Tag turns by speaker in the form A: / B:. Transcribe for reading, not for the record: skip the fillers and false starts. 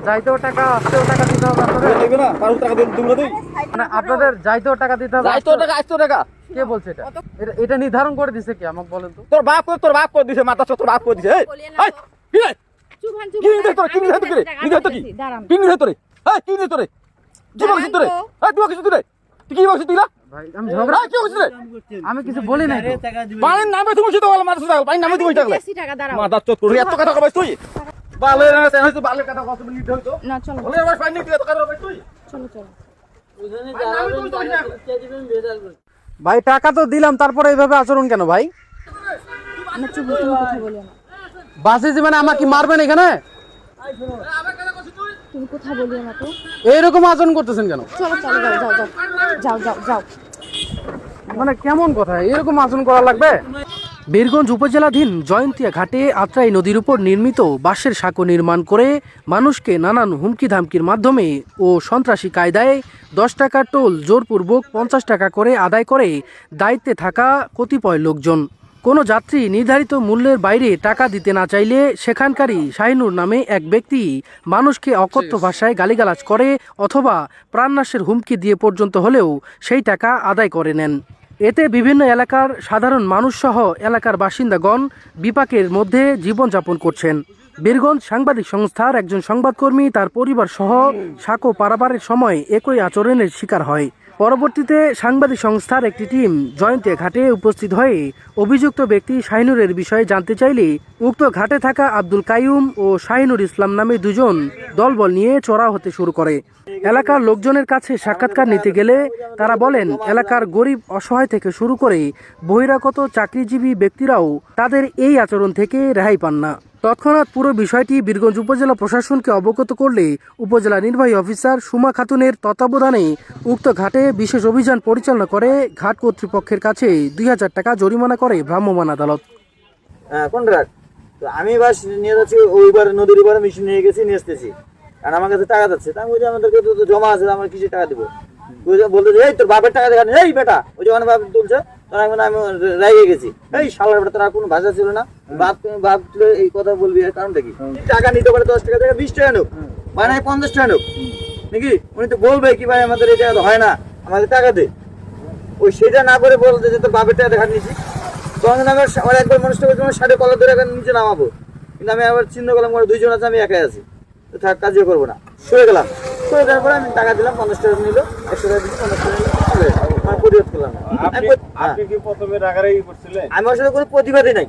A: যাইতেও টাকা আসতেও টাকা দিতে হবে আপনাদের।
B: দেখবে না 12 টাকা দেব না তুই।
A: মানে আপনাদের যাইতেও টাকা দিতে হবে,
B: যাইতেও টাকা আসতেও টাকা।
A: কে বলছে এটা? এটা নির্ধারণ করে দিছে কি আমাকে বলেন তো?
B: তোর বাপ করে দিছে, মাথা তোর বাপ করে দিছে। এই কি রে? কি নিয়ে তোর কি নিয়ে তোর কি নিয়ে তোর কি নিয়ে তোর এই কি নিয়ে তোর কি বলছিস তোর এই তুই কিছু তুই তুই কি বলছিস তুই না
A: ভাই আমি ঝগড়া
B: কি বলছিস রে?
A: আমি কিছু বলি নাই তো।
B: পানির নামে তুমি তো বল মারছিস পানির নামে তুমি টাকা মাথা চোট করে এত কথা কইছিস তুই বালের না হইছে বালের কথা কত মিনিট হইতো
C: না চলো
B: বলে আমার পানি তুই এত কথা কইছিস তুই
C: চলো চলো।
A: ভাই টাকা তো দিলাম, তারপরে এইভাবে আচরণ কেন ভাই?
C: না চুপ তুমি কথা বলো না,
A: বাসে জীবনে আমাকে কি মারবেন এখানে?
C: তুমি কথা বলিও না তো।
A: এইরকম আচরণ করতেছেন কেন?
C: চলো চলো যাও যাও যাও যাও যাও যাও।
A: মানে কেমন কথা, এরকম আচরণ করা লাগবে? বীরগঞ্জ উপজেলাধীন জয়ন্তিয়া ঘাটে আত্রাই নদীর উপর নির্মিত বাঁশের সাঁকো নির্মাণ করে মানুষকে নানান হুমকি ধামকির মাধ্যমে ও সন্ত্রাসী কায়দায় 10 টাকার টোল জোরপূর্বক 50 টাকা করে আদায় করে দায়িত্বে থাকা কতিপয় লোকজন। কোনো যাত্রী নির্ধারিত মূল্যের বাইরে টাকা দিতে না চাইলে সেখানকারই শাহিনুর নামে এক ব্যক্তি মানুষকে অকথ্য ভাষায় গালিগালাজ করে অথবা প্রাণনাশের হুমকি দিয়ে পর্যন্ত হলেও সেই টাকা আদায় করে নেন। এতে বিভিন্ন এলাকার সাধারণ মানুষসহ এলাকার বাসিন্দাগণ বিপাকের মধ্যে জীবনযাপন করছেন। বীরগঞ্জ সাংবাদিক সংস্থার একজন সংবাদকর্মী তার পরিবার সহ সাঁকো পারাপারের সময় একই আচরণের শিকার হয়। পরবর্তীতে সাংবাদিক সংস্থার একটি টিম জয়ন্তিয়া ঘাটে উপস্থিত হয়ে অভিযুক্ত ব্যক্তি শাহিনুরের বিষয়ে জানতে চাইলে উক্ত ঘাটে থাকা আব্দুল কাইয়ুম ও শাহিনুর ইসলাম নামে দুজন দলবল নিয়ে চড়াও হতে শুরু করে। এলাকার লোকজনের কাছে সাক্ষাৎকার নিতে গেলে তারা বলেন এলাকার গরিব অসহায় থেকে শুরু করে বহিরাগত চাকরিজীবী ব্যক্তিরাও তাদের এই আচরণ থেকে রেহাই পান না। তৎক্ষণাৎ পুরো বিষয়টি বীরগঞ্জ উপজেলা প্রশাসনকে অবগত করলে উপজেলা নির্বাহী অফিসার সুমা খাতুনের তত্ত্বাবধানে উক্ত ঘাটে বিশেষ অভিযান পরিচালনা করে ঘাট কর্তৃপক্ষের কাছে 2000 টাকা জরিমানা করে ভ্রাম্যমাণ আদালত।
D: কন্ট্রাক্ট তো আমি বাস নিয়ে যাচ্ছি ওইবার নদীর এবারে মেশিন নিয়ে গেছি নিয়ে আসতেছি, কারণ আমার কাছে টাকা যাচ্ছে। আমি বলছি আমাদেরকে তো জমা আছে, আমার কিছু টাকা দেবো। বলতে যে এই তোর বাপের টাকা দেখানি, এই বেটা ওই যখন বাপ তুলছে তখন আমি রাইগে গেছি, এই শালার বেটা তোর কোনো ভাষা ছিল না, বাপ তুলে এই কথা বলবি এর কারণটা কি? টাকা নিতে পারে 10 টাকা থেকে 20 টাকা নোক মানে 50 টাকা নোক নাকি, উনি তো বলবে কি ভাই আমাদের এই টাকা হয় না, আমাদের টাকা দে। ওই সেটা না করে বলতে যে তোর বাপের টাকা দেখা নিয়েছি, তখন আমি আমার একবার মানুষটা বলছি আমার সাড়ে কলার ধরে এখন নিচে নামাবো, কিন্তু আমি আবার চিন্তা করলাম আমার 2 জন আছে, আমি একাই আছি, তো থাক কাজও করবো না, সরে গেলাম। সরে যাওয়ার পরে আমি টাকা দিলাম, 50 টাকা নিল, 100 টাকা দিচ্ছি, 50 টাকা নিল, আমি প্রতিবাদ করলাম না। আমি ওর সাথে কোনো প্রতিবাদই নাই।